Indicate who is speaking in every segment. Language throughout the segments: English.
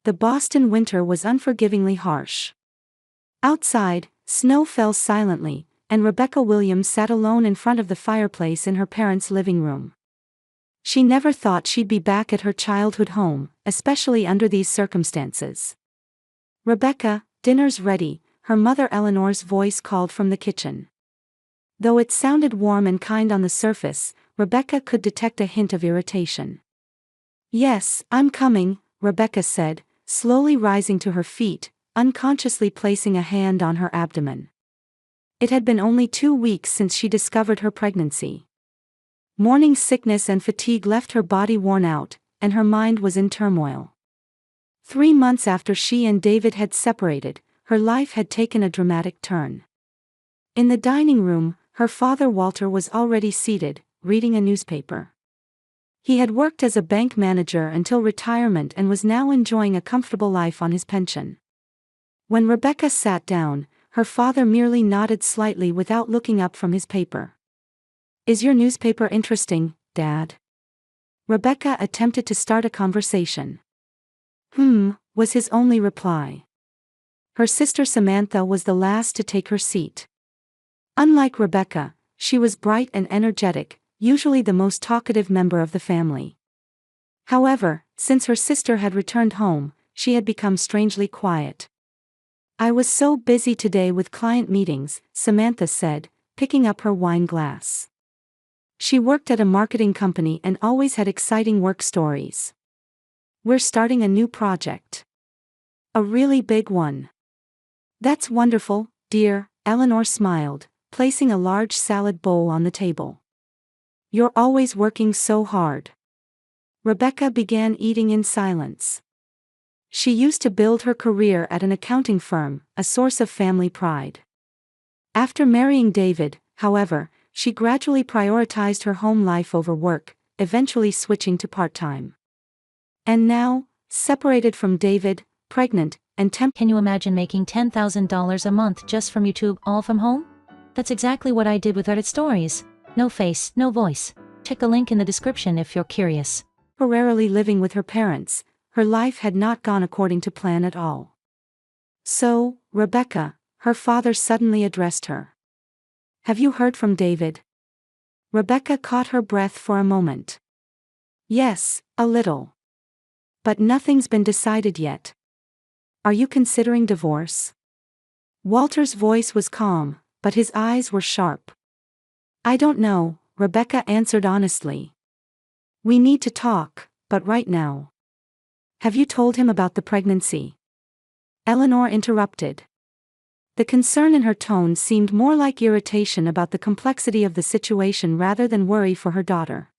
Speaker 1: The Boston winter was unforgivingly harsh. Outside, snow fell silently, and Rebecca Williams sat alone in front of the fireplace in her parents' living room. She never thought she'd be back at her childhood home, especially under these circumstances. "Rebecca, dinner's ready," her mother Eleanor's voice called from the kitchen. Though it sounded warm and kind on the surface, Rebecca could detect a hint of irritation. "Yes, I'm coming," Rebecca said, slowly rising to her feet, unconsciously placing a hand on her abdomen. It had been only 2 weeks since she discovered her pregnancy. Morning sickness and fatigue left her body worn out, and her mind was in turmoil. 3 months after she and David had separated, her life had taken a dramatic turn. In the dining room, her father Walter was already seated, reading a newspaper. He had worked as a bank manager until retirement and was now enjoying a comfortable life on his pension. When Rebecca sat down, her father merely nodded slightly without looking up from his paper. "Is your newspaper interesting, Dad?" Rebecca attempted to start a conversation. Was his only reply. Her sister Samantha was the last to take her seat. Unlike Rebecca, she was bright and energetic, usually the most talkative member of the family. However, since her sister had returned home, she had become strangely quiet. "I was so busy today with client meetings," Samantha said, picking up her wine glass. She worked at a marketing company and always had exciting work stories. "We're starting a new project. A really big one." "That's wonderful, dear," Eleanor smiled, placing a large salad bowl on the table. "You're always working so hard." Rebecca began eating in silence. She used to build her career at an accounting firm, a source of family pride. After marrying David, however, she gradually prioritized her home life over work, eventually switching to part-time. And now, separated from David, pregnant, and
Speaker 2: Can you imagine making $10,000 a month just from YouTube, all from home? That's exactly what I did with Reddit stories. No face, no voice. Check the link in the description if you're curious.
Speaker 1: Temporarily living with her parents, her life had not gone according to plan at all. "So, Rebecca," her father suddenly addressed her. "Have you heard from David?" Rebecca caught her breath for a moment. "Yes, a little. But nothing's been decided yet." "Are you considering divorce?" Walter's voice was calm, but his eyes were sharp. "I don't know," Rebecca answered honestly. "We need to talk, but right now." "Have you told him about the pregnancy?" Eleanor interrupted. The concern in her tone seemed more like irritation about the complexity of the situation rather than worry for her daughter.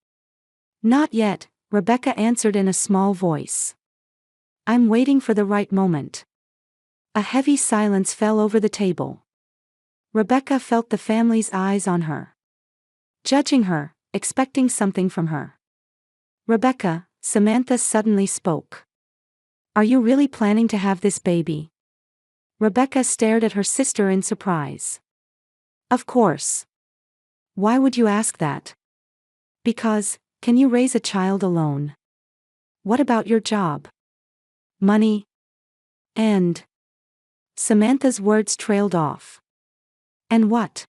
Speaker 1: "Not yet," Rebecca answered in a small voice. "I'm waiting for the right moment." A heavy silence fell over the table. Rebecca felt the family's eyes on her. Judging her, expecting something from her. "Rebecca," Samantha suddenly spoke. "Are you really planning to have this baby?" Rebecca stared at her sister in surprise. "Of course. Why would you ask that?" "Because, can you raise a child alone? What about your job? Money? And..." Samantha's words trailed off. "And what?"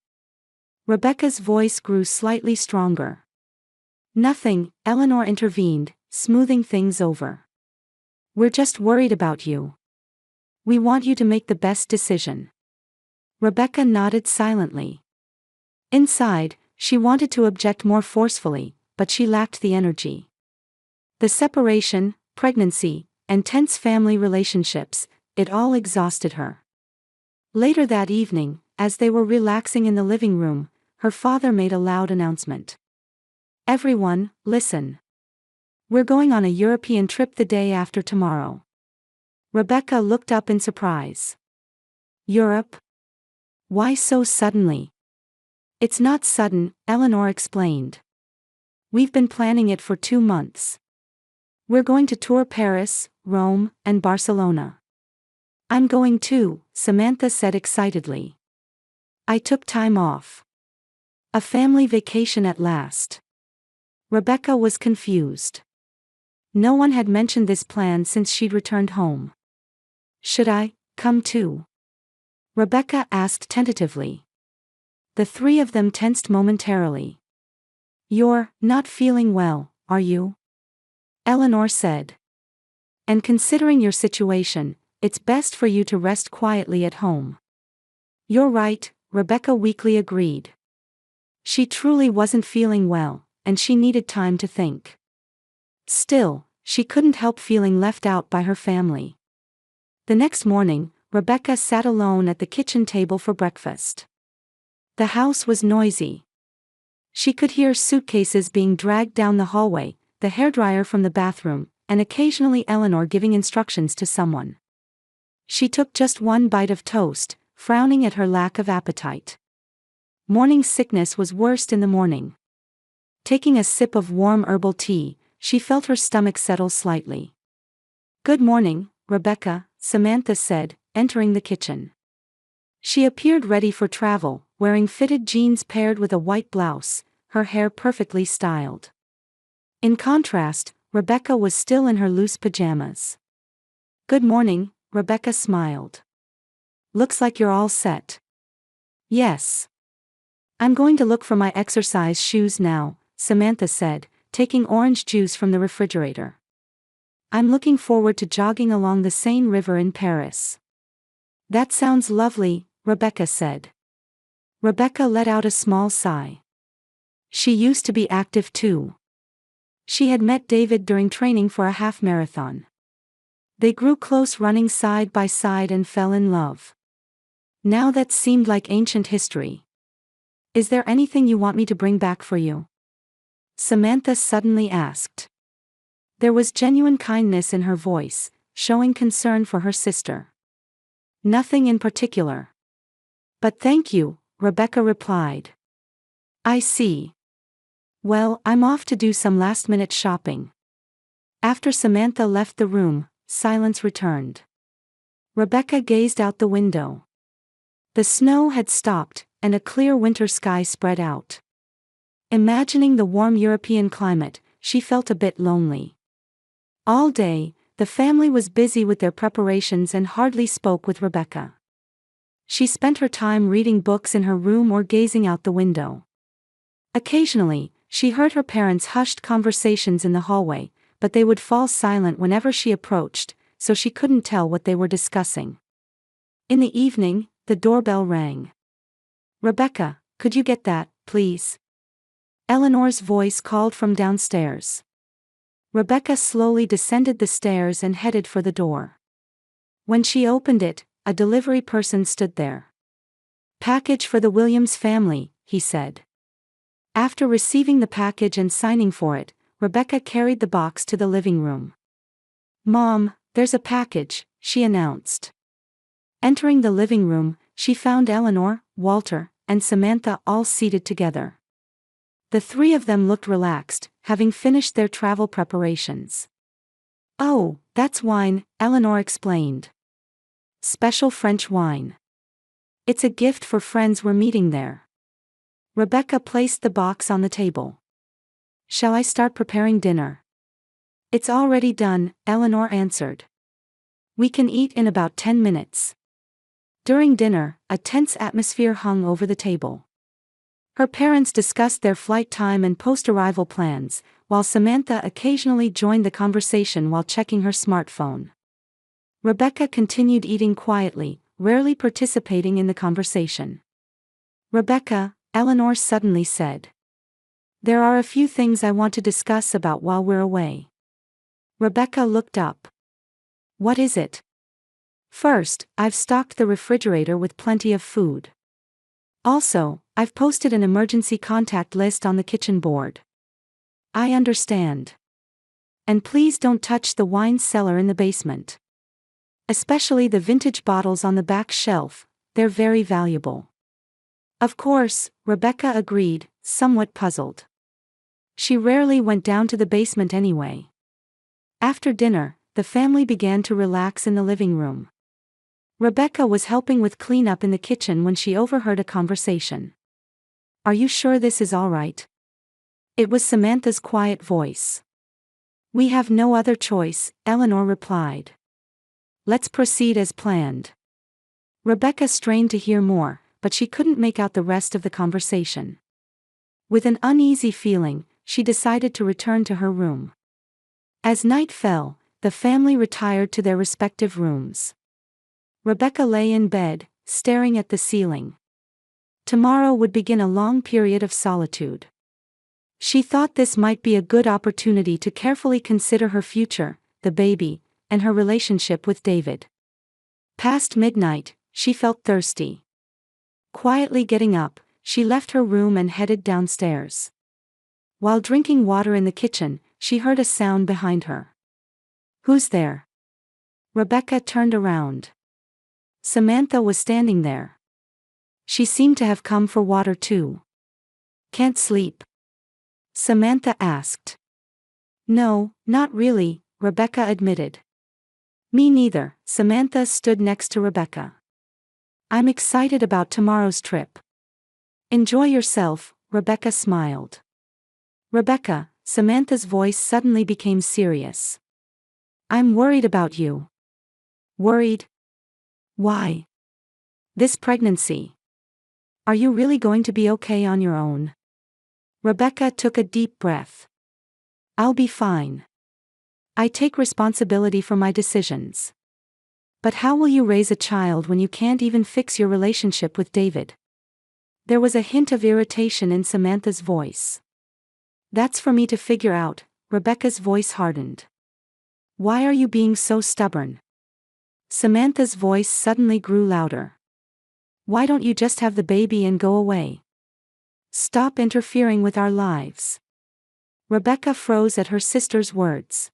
Speaker 1: Rebecca's voice grew slightly stronger. "Nothing," Eleanor intervened, smoothing things over. "We're just worried about you. We want you to make the best decision." Rebecca nodded silently. Inside, she wanted to object more forcefully, but she lacked the energy. The separation, pregnancy, and tense family relationships, it all exhausted her. Later that evening, as they were relaxing in the living room, her father made a loud announcement. "Everyone, listen. We're going on a European trip the day after tomorrow." Rebecca looked up in surprise. "Europe? Why so suddenly?" "It's not sudden," Eleanor explained. "We've been planning it for 2 months. We're going to tour Paris, Rome, and Barcelona." "I'm going too," Samantha said excitedly. "I took time off. A family vacation at last." Rebecca was confused. No one had mentioned this plan since she'd returned home. "Should I come too?" Rebecca asked tentatively. The three of them tensed momentarily. "You're not feeling well, are you?" Eleanor said. "And considering your situation, it's best for you to rest quietly at home." "You're right," Rebecca weakly agreed. She truly wasn't feeling well, and she needed time to think. Still, she couldn't help feeling left out by her family. The next morning, Rebecca sat alone at the kitchen table for breakfast. The house was noisy. She could hear suitcases being dragged down the hallway, the hairdryer from the bathroom, and occasionally Eleanor giving instructions to someone. She took just one bite of toast, frowning at her lack of appetite. Morning sickness was worst in the morning. Taking a sip of warm herbal tea, she felt her stomach settle slightly. "Good morning, Rebecca," Samantha said, entering the kitchen. She appeared ready for travel, wearing fitted jeans paired with a white blouse, her hair perfectly styled. In contrast, Rebecca was still in her loose pajamas. "Good morning," Rebecca smiled. "Looks like you're all set." "Yes. I'm going to look for my exercise shoes now," Samantha said, taking orange juice from the refrigerator. "I'm looking forward to jogging along the Seine River in Paris." "That sounds lovely," Rebecca said. Rebecca let out a small sigh. She used to be active too. She had met David during training for a half marathon. They grew close running side by side and fell in love. Now that seemed like ancient history. "Is there anything you want me to bring back for you?" Samantha suddenly asked. There was genuine kindness in her voice, showing concern for her sister. "Nothing in particular. But thank you," Rebecca replied. "I see. Well, I'm off to do some last-minute shopping." After Samantha left the room, silence returned. Rebecca gazed out the window. The snow had stopped, and a clear winter sky spread out. Imagining the warm European climate, she felt a bit lonely. All day, the family was busy with their preparations and hardly spoke with Rebecca. She spent her time reading books in her room or gazing out the window. Occasionally, she heard her parents' hushed conversations in the hallway, but they would fall silent whenever she approached, so she couldn't tell what they were discussing. In the evening, the doorbell rang. "Rebecca, could you get that, please?" Eleanor's voice called from downstairs. Rebecca slowly descended the stairs and headed for the door. When she opened it, a delivery person stood there. "Package for the Williams family," he said. After receiving the package and signing for it, Rebecca carried the box to the living room. "Mom, there's a package," she announced. Entering the living room, she found Eleanor, Walter, and Samantha all seated together. The three of them looked relaxed, having finished their travel preparations. "Oh, that's wine," Eleanor explained. "Special French wine. It's a gift for friends we're meeting there." Rebecca placed the box on the table. "Shall I start preparing dinner?" "It's already done," Eleanor answered. "We can eat in about 10 minutes. During dinner, a tense atmosphere hung over the table. Her parents discussed their flight time and post-arrival plans, while Samantha occasionally joined the conversation while checking her smartphone. Rebecca continued eating quietly, rarely participating in the conversation. "Rebecca," Eleanor suddenly said. "There are a few things I want to discuss about while we're away." Rebecca looked up. "What is it?" "First, I've stocked the refrigerator with plenty of food. Also, I've posted an emergency contact list on the kitchen board." "I understand. And please don't touch the wine cellar in the basement. Especially the vintage bottles on the back shelf, they're very valuable." "Of course," Rebecca agreed, somewhat puzzled. She rarely went down to the basement anyway. After dinner, the family began to relax in the living room. Rebecca was helping with cleanup in the kitchen when she overheard a conversation. "Are you sure this is all right?" It was Samantha's quiet voice. We have no other choice, Eleanor replied. Let's proceed as planned. Rebecca strained to hear more, but she couldn't make out the rest of the conversation. With an uneasy feeling, she decided to return to her room. As night fell, the family retired to their respective rooms. Rebecca lay in bed, staring at the ceiling. Tomorrow would begin a long period of solitude. She thought this might be a good opportunity to carefully consider her future, the baby, and her relationship with David. Past midnight, she felt thirsty. Quietly getting up, she left her room and headed downstairs. While drinking water in the kitchen, she heard a sound behind her. Who's there? Rebecca turned around. Samantha was standing there. She seemed to have come for water too. Can't sleep? Samantha asked. No, not really, Rebecca admitted. Me neither, Samantha stood next to Rebecca. I'm excited about tomorrow's trip. Enjoy yourself, Rebecca smiled. Rebecca, Samantha's voice suddenly became serious. I'm worried about you. Worried? Why? This pregnancy. Are you really going to be okay on your own? Rebecca took a deep breath. I'll be fine. I take responsibility for my decisions. But how will you raise a child when you can't even fix your relationship with David? There was a hint of irritation in Samantha's voice. That's for me to figure out, Rebecca's voice hardened. Why are you being so stubborn? Samantha's voice suddenly grew louder. Why don't you just have the baby and go away? Stop interfering with our lives. Rebecca froze at her sister's words.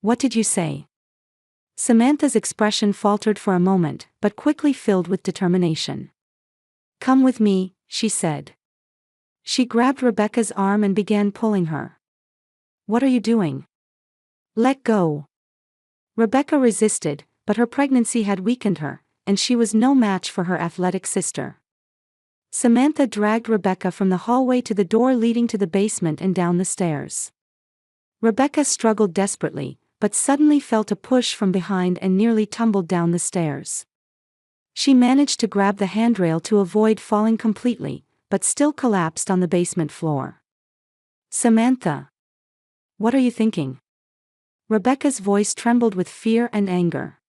Speaker 1: What did you say? Samantha's expression faltered for a moment, but quickly filled with determination. Come with me, she said. She grabbed Rebecca's arm and began pulling her. What are you doing? Let go. Rebecca resisted, but her pregnancy had weakened her, and she was no match for her athletic sister. Samantha dragged Rebecca from the hallway to the door leading to the basement and down the stairs. Rebecca struggled desperately, but suddenly felt a push from behind and nearly tumbled down the stairs. She managed to grab the handrail to avoid falling completely, but still collapsed on the basement floor. Samantha. What are you thinking? Rebecca's voice trembled with fear and anger.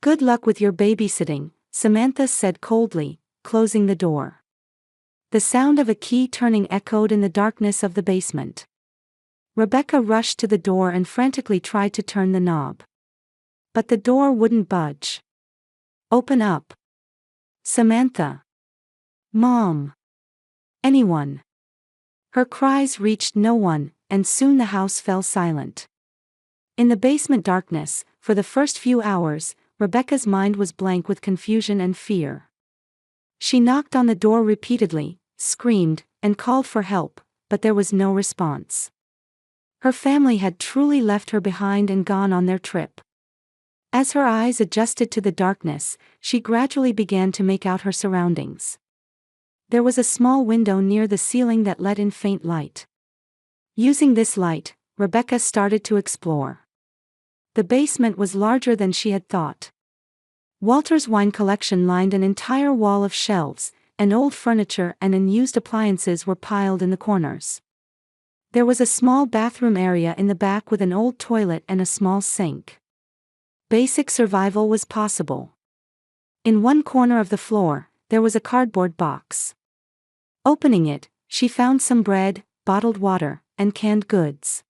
Speaker 1: Good luck with your babysitting, Samantha said coldly, closing the door. The sound of a key turning echoed in the darkness of the basement. Rebecca rushed to the door and frantically tried to turn the knob. But the door wouldn't budge. Open up. Samantha. Mom. Anyone. Her cries reached no one, and soon the house fell silent. In the basement darkness, for the first few hours, Rebecca's mind was blank with confusion and fear. She knocked on the door repeatedly, screamed, and called for help, but there was no response. Her family had truly left her behind and gone on their trip. As her eyes adjusted to the darkness, she gradually began to make out her surroundings. There was a small window near the ceiling that let in faint light. Using this light, Rebecca started to explore. The basement was larger than she had thought. Walter's wine collection lined an entire wall of shelves, and old furniture and unused appliances were piled in the corners. There was a small bathroom area in the back with an old toilet and a small sink. Basic survival was possible. In one corner of the floor, there was a cardboard box. Opening it, she found some bread, bottled water, and canned goods.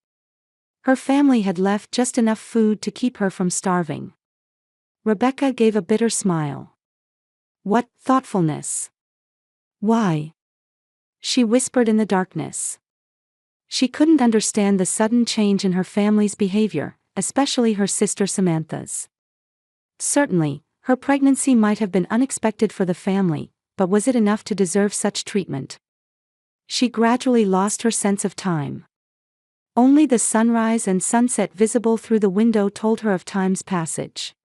Speaker 1: Her family had left just enough food to keep her from starving. Rebecca gave a bitter smile. What thoughtfulness! Why? She whispered in the darkness. She couldn't understand the sudden change in her family's behavior, especially her sister Samantha's. Certainly, her pregnancy might have been unexpected for the family, but was it enough to deserve such treatment? She gradually lost her sense of time. Only the sunrise and sunset visible through the window told her of time's passage.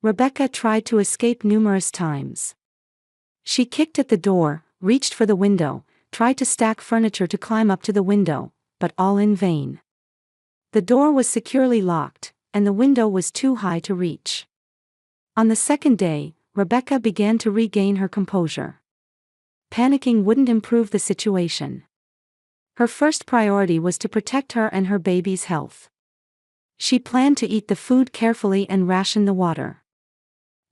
Speaker 1: Rebecca tried to escape numerous times. She kicked at the door, reached for the window, tried to stack furniture to climb up to the window, but all in vain. The door was securely locked, and the window was too high to reach. On the second day, Rebecca began to regain her composure. Panicking wouldn't improve the situation. Her first priority was to protect her and her baby's health. She planned to eat the food carefully and ration the water.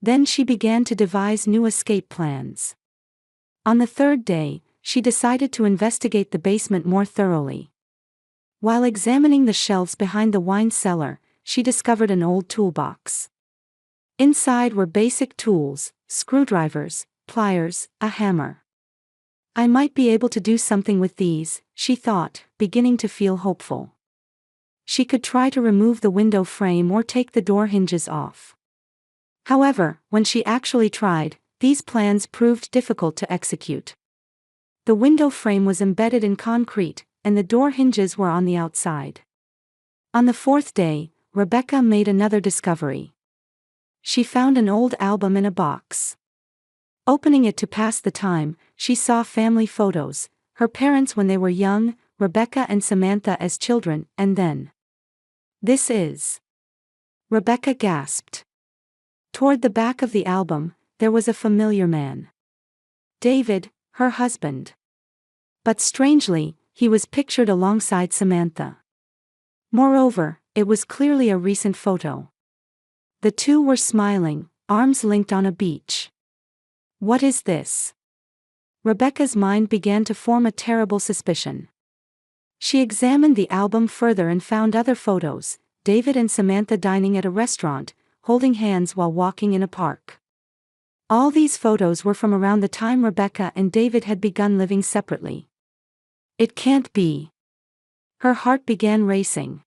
Speaker 1: Then she began to devise new escape plans. On the third day, she decided to investigate the basement more thoroughly. While examining the shelves behind the wine cellar, she discovered an old toolbox. Inside were basic tools, screwdrivers, pliers, a hammer. I might be able to do something with these, she thought, beginning to feel hopeful. She could try to remove the window frame or take the door hinges off. However, when she actually tried, these plans proved difficult to execute. The window frame was embedded in concrete, and the door hinges were on the outside. On the fourth day, Rebecca made another discovery. She found an old album in a box. Opening it to pass the time, she saw family photos, her parents when they were young, Rebecca and Samantha as children, and then. "This is." Rebecca gasped. Toward the back of the album, there was a familiar man. David, her husband. But strangely, he was pictured alongside Samantha. Moreover, it was clearly a recent photo. The two were smiling, arms linked on a beach. What is this? Rebecca's mind began to form a terrible suspicion. She examined the album further and found other photos, David and Samantha dining at a restaurant, holding hands while walking in a park. All these photos were from around the time Rebecca and David had begun living separately. It can't be. Her heart began racing.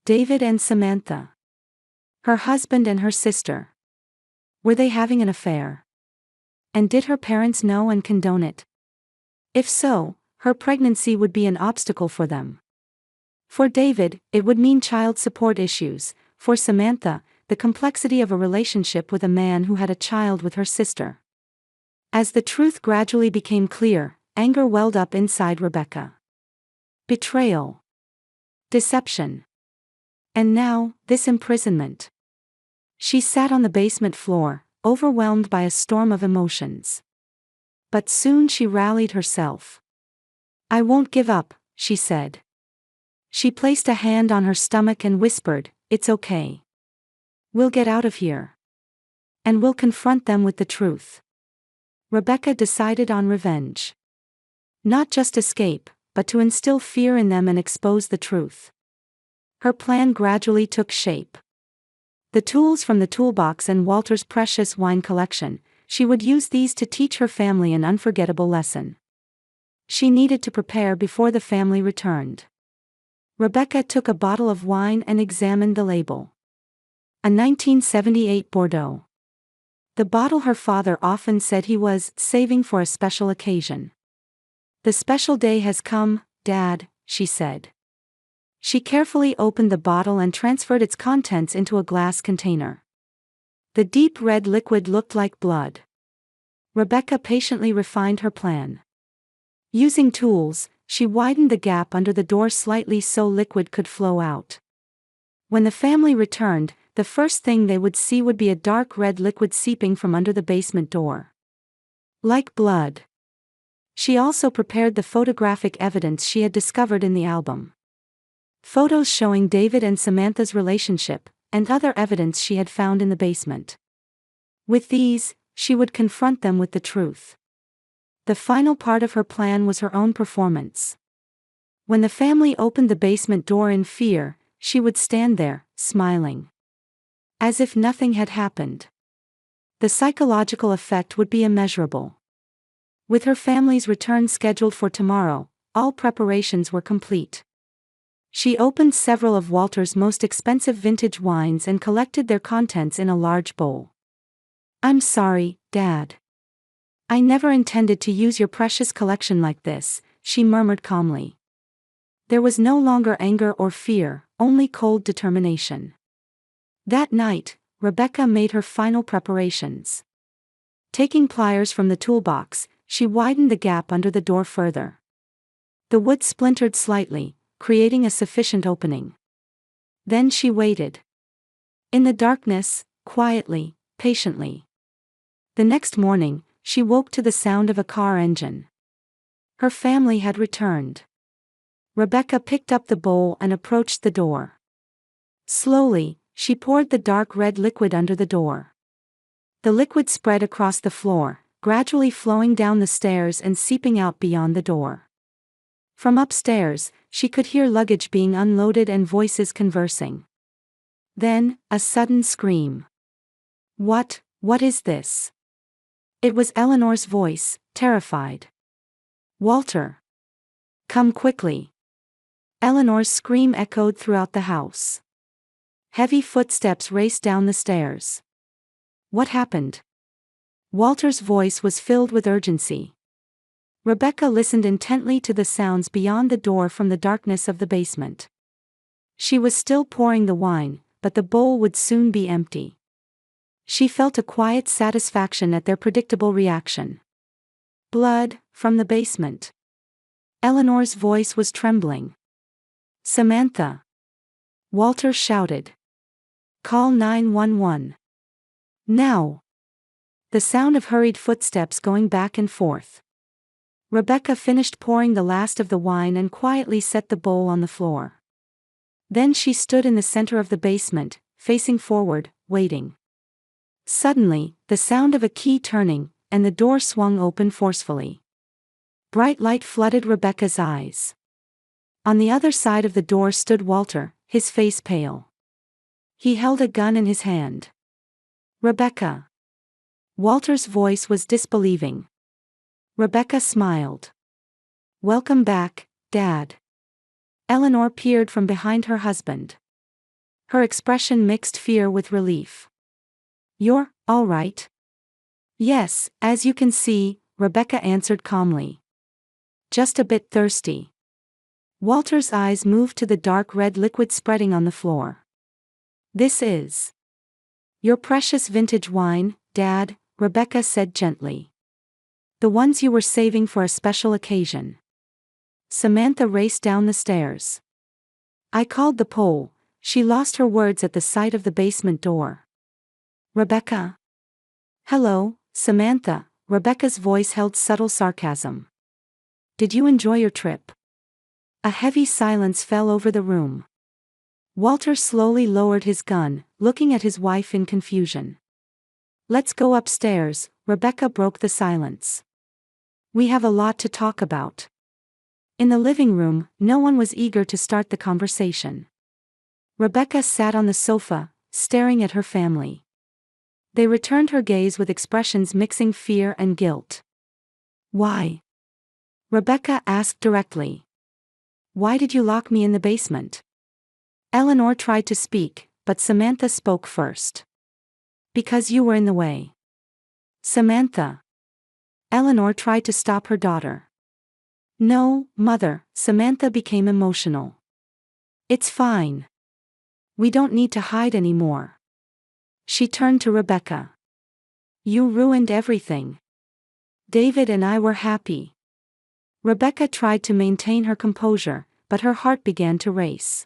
Speaker 1: David and Samantha. Her husband and her sister. Were they having an affair? And did her parents know and condone it? If so, her pregnancy would be an obstacle for them. For David, it would mean child support issues. For Samantha, the complexity of a relationship with a man who had a child with her sister. As the truth gradually became clear, anger welled up inside Rebecca. Betrayal. Deception. And now, this imprisonment. She sat on the basement floor, overwhelmed by a storm of emotions. But soon she rallied herself. "I won't give up," she said. She placed a hand on her stomach and whispered, "It's okay. We'll get out of here. And we'll confront them with the truth." Rebecca decided on revenge. Not just escape, but to instill fear in them and expose the truth. Her plan gradually took shape. The tools from the toolbox and Walter's precious wine collection, she would use these to teach her family an unforgettable lesson. She needed to prepare before the family returned. Rebecca took a bottle of wine and examined the label. A 1978 Bordeaux. The bottle her father often said he was saving for a special occasion. "The special day has come, Dad," she said. She carefully opened the bottle and transferred its contents into a glass container. The deep red liquid looked like blood. Rebecca patiently refined her plan. Using tools, she widened the gap under the door slightly so liquid could flow out. When the family returned, the first thing they would see would be a dark red liquid seeping from under the basement door. Like blood. She also prepared the photographic evidence she had discovered in the album. Photos showing David and Samantha's relationship, and other evidence she had found in the basement. With these, she would confront them with the truth. The final part of her plan was her own performance. When the family opened the basement door in fear, she would stand there, smiling. As if nothing had happened. The psychological effect would be immeasurable. With her family's return scheduled for tomorrow, all preparations were complete. She opened several of Walter's most expensive vintage wines and collected their contents in a large bowl. "I'm sorry, Dad. I never intended to use your precious collection like this," she murmured calmly. There was no longer anger or fear, only cold determination. That night, Rebecca made her final preparations. Taking pliers from the toolbox, she widened the gap under the door further. The wood splintered slightly, creating a sufficient opening. Then she waited. In the darkness, quietly, patiently. The next morning, she woke to the sound of a car engine. Her family had returned. Rebecca picked up the bowl and approached the door. Slowly, she poured the dark red liquid under the door. The liquid spread across the floor, gradually flowing down the stairs and seeping out beyond the door. From upstairs, she could hear luggage being unloaded and voices conversing. Then, a sudden scream. What is this?" It was Eleanor's voice, terrified. "Walter! Come quickly!" Eleanor's scream echoed throughout the house. Heavy footsteps raced down the stairs. "What happened?" Walter's voice was filled with urgency. Rebecca listened intently to the sounds beyond the door from the darkness of the basement. She was still pouring the wine, but the bowl would soon be empty. She felt a quiet satisfaction at their predictable reaction. "Blood, from the basement." Eleanor's voice was trembling. "Samantha!" Walter shouted. "Call 911. Now!" The sound of hurried footsteps going back and forth. Rebecca finished pouring the last of the wine and quietly set the bowl on the floor. Then she stood in the center of the basement, facing forward, waiting. Suddenly, the sound of a key turning, and the door swung open forcefully. Bright light flooded Rebecca's eyes. On the other side of the door stood Walter, his face pale. He held a gun in his hand. "Rebecca!" Walter's voice was disbelieving. Rebecca smiled. "Welcome back, Dad." Eleanor peered from behind her husband. Her expression mixed fear with relief. "You're all right?" "Yes, as you can see," Rebecca answered calmly. "Just a bit thirsty." Walter's eyes moved to the dark red liquid spreading on the floor. "This is your precious vintage wine, Dad," Rebecca said gently. "The ones you were saving for a special occasion." Samantha raced down the stairs. "I called the pole," she lost her words at the sight of the basement door. "Rebecca?" "Hello, Samantha," Rebecca's voice held subtle sarcasm. "Did you enjoy your trip?" A heavy silence fell over the room. Walter slowly lowered his gun, looking at his wife in confusion. "Let's go upstairs," Rebecca broke the silence. "We have a lot to talk about." In the living room, no one was eager to start the conversation. Rebecca sat on the sofa, staring at her family. They returned her gaze with expressions mixing fear and guilt. "Why?" Rebecca asked directly. "Why did you lock me in the basement?" Eleanor tried to speak, but Samantha spoke first. "Because you were in the way." "Samantha." Eleanor tried to stop her daughter. "No, Mother," Samantha became emotional. "It's fine. We don't need to hide anymore." She turned to Rebecca. "You ruined everything. David and I were happy." Rebecca tried to maintain her composure, but her heart began to race.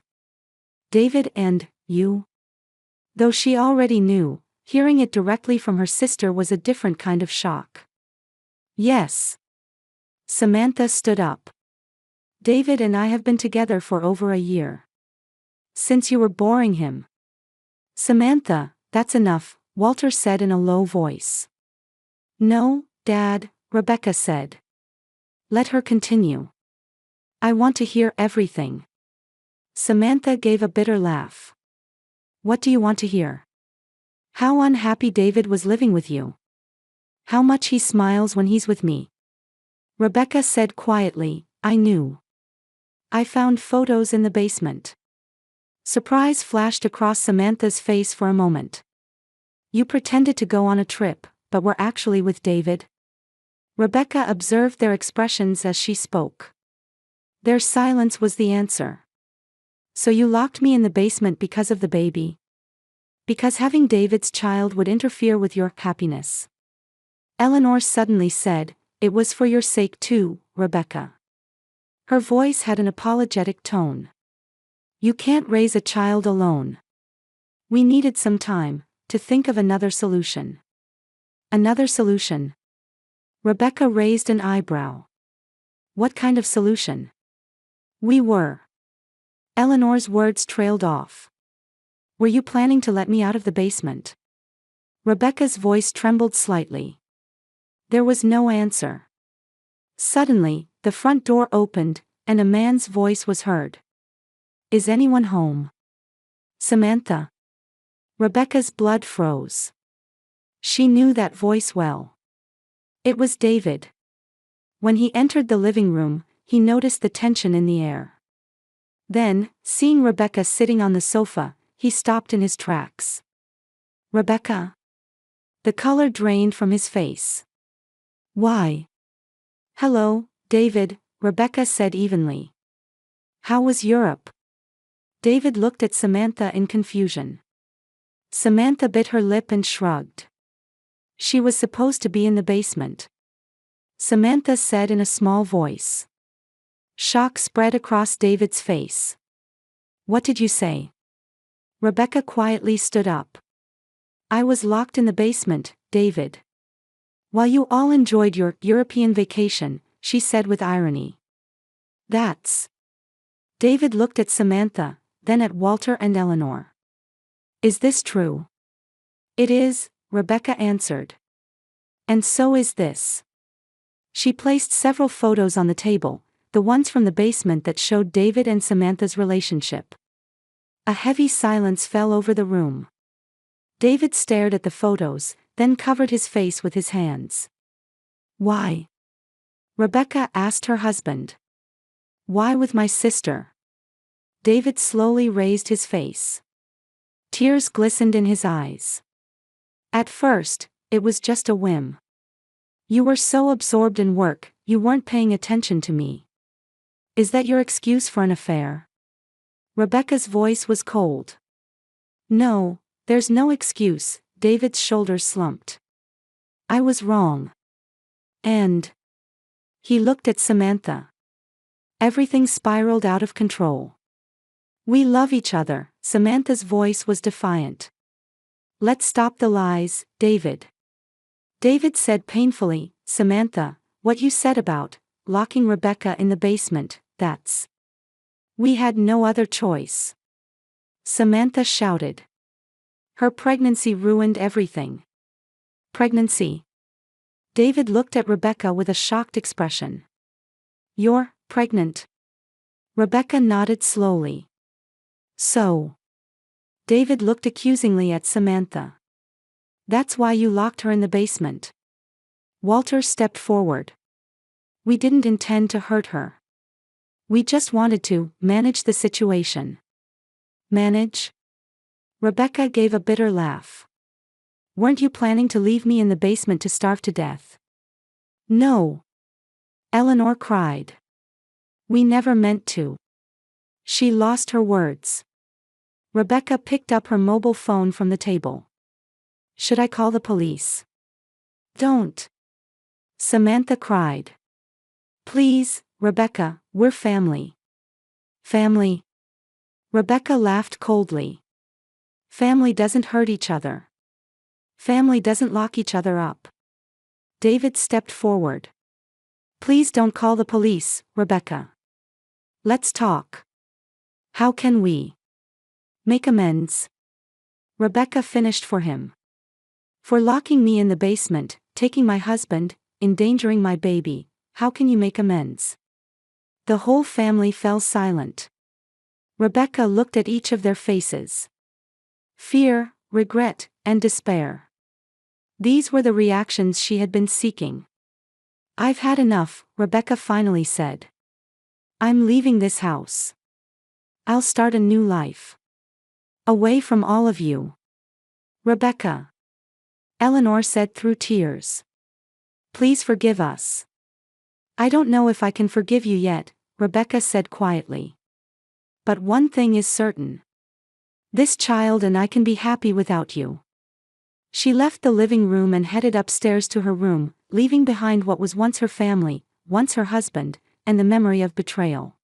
Speaker 1: "David and you?" Though she already knew, hearing it directly from her sister was a different kind of shock. "Yes." Samantha stood up. "David and I have been together for over a year. Since you were boring him." "Samantha, that's enough," Walter said in a low voice. "No, Dad," Rebecca said. "Let her continue. I want to hear everything." Samantha gave a bitter laugh. "What do you want to hear?" "How unhappy David was living with you. How much he smiles when he's with me." Rebecca said quietly, "I knew. I found photos in the basement." Surprise flashed across Samantha's face for a moment. "You pretended to go on a trip, but were actually with David?" Rebecca observed their expressions as she spoke. Their silence was the answer. "So you locked me in the basement because of the baby? Because having David's child would interfere with your happiness?" Eleanor suddenly said, "It was for your sake too, Rebecca." Her voice had an apologetic tone. You can't raise a child alone. We needed some time to think of another solution. Another solution? Rebecca raised an eyebrow. What kind of solution? We were. Eleanor's words trailed off. Were you planning to let me out of the basement? Rebecca's voice trembled slightly. There was no answer. Suddenly, the front door opened, and a man's voice was heard. Is anyone home? Samantha. Rebecca's blood froze. She knew that voice well. It was David. When he entered the living room, he noticed the tension in the air. Then, seeing Rebecca sitting on the sofa, he stopped in his tracks. Rebecca? The color drained from his face. Why? Hello, David, Rebecca said evenly. How was Europe? David looked at Samantha in confusion. Samantha bit her lip and shrugged. She was supposed to be in the basement. Samantha said in a small voice. Shock spread across David's face. What did you say? Rebecca quietly stood up. I was locked in the basement, David. While you all enjoyed your European vacation, she said with irony. That's. David looked at Samantha, then at Walter and Eleanor. Is this true? It is, Rebecca answered. And so is this. She placed several photos on the table, the ones from the basement that showed David and Samantha's relationship. A heavy silence fell over the room. David stared at the photos, then covered his face with his hands. Why? Rebecca asked her husband. Why with my sister? David slowly raised his face. Tears glistened in his eyes. At first, it was just a whim. You were so absorbed in work, you weren't paying attention to me. Is that your excuse for an affair? Rebecca's voice was cold. No, there's no excuse, David's shoulders slumped. I was wrong. And. He looked at Samantha. Everything spiraled out of control. We love each other, Samantha's voice was defiant. Let's stop the lies, David. David said painfully, Samantha, what you said about locking Rebecca in the basement, that's. We had no other choice. Samantha shouted. Her pregnancy ruined everything. Pregnancy? David looked at Rebecca with a shocked expression. You're pregnant? Rebecca nodded slowly. So. David looked accusingly at Samantha. That's why you locked her in the basement. Walter stepped forward. We didn't intend to hurt her. We just wanted to manage the situation. Manage? Rebecca gave a bitter laugh. Weren't you planning to leave me in the basement to starve to death? No. Eleanor cried. We never meant to. She lost her words. Rebecca picked up her mobile phone from the table. Should I call the police? Don't. Samantha cried. Please, Rebecca, we're family. Family? Rebecca laughed coldly. Family doesn't hurt each other. Family doesn't lock each other up. David stepped forward. Please don't call the police, Rebecca. Let's talk. How can we make amends? Rebecca finished for him. For locking me in the basement, taking my husband, endangering my baby, how can you make amends? The whole family fell silent. Rebecca looked at each of their faces. Fear, regret, and despair. These were the reactions she had been seeking. I've had enough, Rebecca finally said. I'm leaving this house. I'll start a new life. Away from all of you. Rebecca. Eleanor said through tears. Please forgive us. I don't know if I can forgive you yet, Rebecca said quietly. But one thing is certain. This child and I can be happy without you. She left the living room and headed upstairs to her room, leaving behind what was once her family, once her husband, and the memory of betrayal.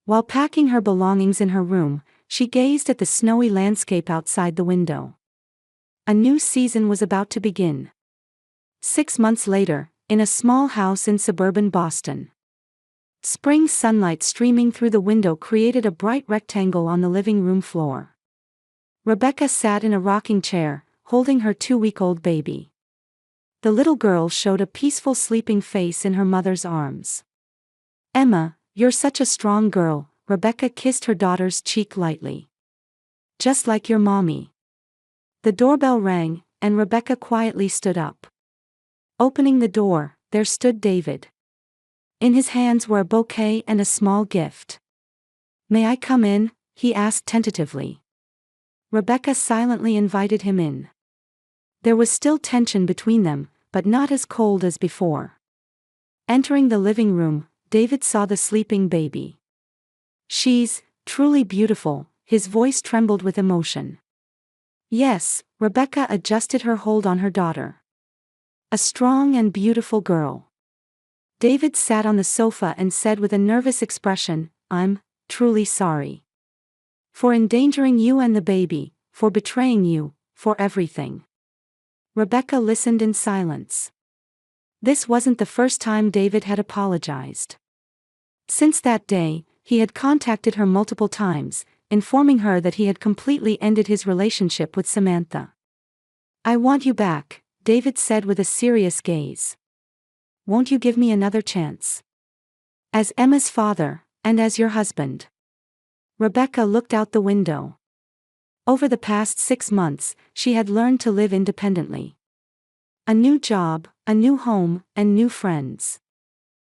Speaker 1: While packing her belongings in her room, she gazed at the snowy landscape outside the window. A new season was about to begin. 6 months later, in a small house in suburban Boston. Spring sunlight streaming through the window created a bright rectangle on the living room floor. Rebecca sat in a rocking chair, holding her 2-week-old baby. The little girl showed a peaceful sleeping face in her mother's arms. "Emma, you're such a strong girl," Rebecca kissed her daughter's cheek lightly. "Just like your mommy." The doorbell rang, and Rebecca quietly stood up. Opening the door, there stood David. In his hands were a bouquet and a small gift. "May I come in?" he asked tentatively. Rebecca silently invited him in. There was still tension between them, but not as cold as before. Entering the living room, David saw the sleeping baby. "She's truly beautiful," his voice trembled with emotion. "Yes," Rebecca adjusted her hold on her daughter. "A strong and beautiful girl." David sat on the sofa and said with a nervous expression, "I'm truly sorry. For endangering you and the baby, for betraying you, for everything." Rebecca listened in silence. This wasn't the first time David had apologized. Since that day, he had contacted her multiple times, informing her that he had completely ended his relationship with Samantha. "I want you back," David said with a serious gaze. "Won't you give me another chance? As Emma's father, and as your husband." Rebecca looked out the window. Over the past 6 months, she had learned to live independently. A new job, a new home, and new friends.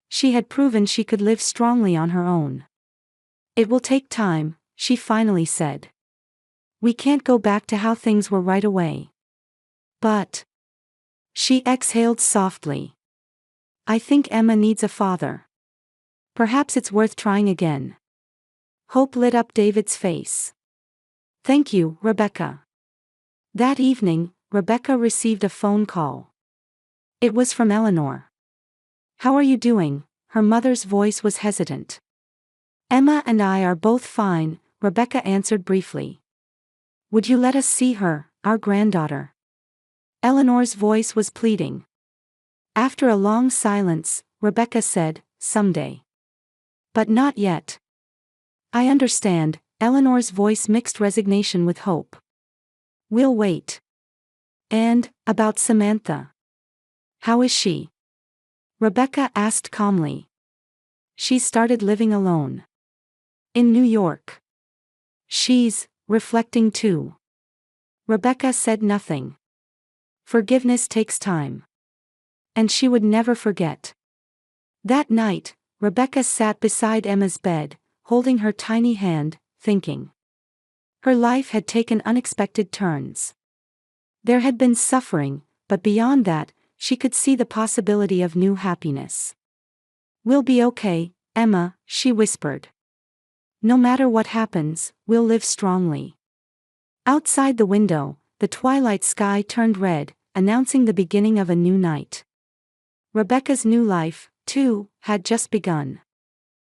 Speaker 1: She had proven she could live strongly on her own. "It will take time," she finally said. "We can't go back to how things were right away. But..." She exhaled softly. "I think Emma needs a father. Perhaps it's worth trying again." Hope lit up David's face. "Thank you, Rebecca." That evening, Rebecca received a phone call. It was from Eleanor. "How are you doing?" Her mother's voice was hesitant. "Emma and I are both fine," Rebecca answered briefly. "Would you let us see her, our granddaughter?" Eleanor's voice was pleading. After a long silence, Rebecca said, "Someday. But not yet." "I understand," Eleanor's voice mixed resignation with hope. "We'll wait." "And, about Samantha? How is she?" Rebecca asked calmly. "She's started living alone. In New York. She's reflecting too." Rebecca said nothing. Forgiveness takes time. And she would never forget. That night, Rebecca sat beside Emma's bed, holding her tiny hand, thinking. Her life had taken unexpected turns. There had been suffering, but beyond that, she could see the possibility of new happiness. "We'll be okay, Emma," she whispered. "No matter what happens, we'll live strongly." Outside the window, the twilight sky turned red, announcing the beginning of a new night. Rebecca's new life, too, had just begun.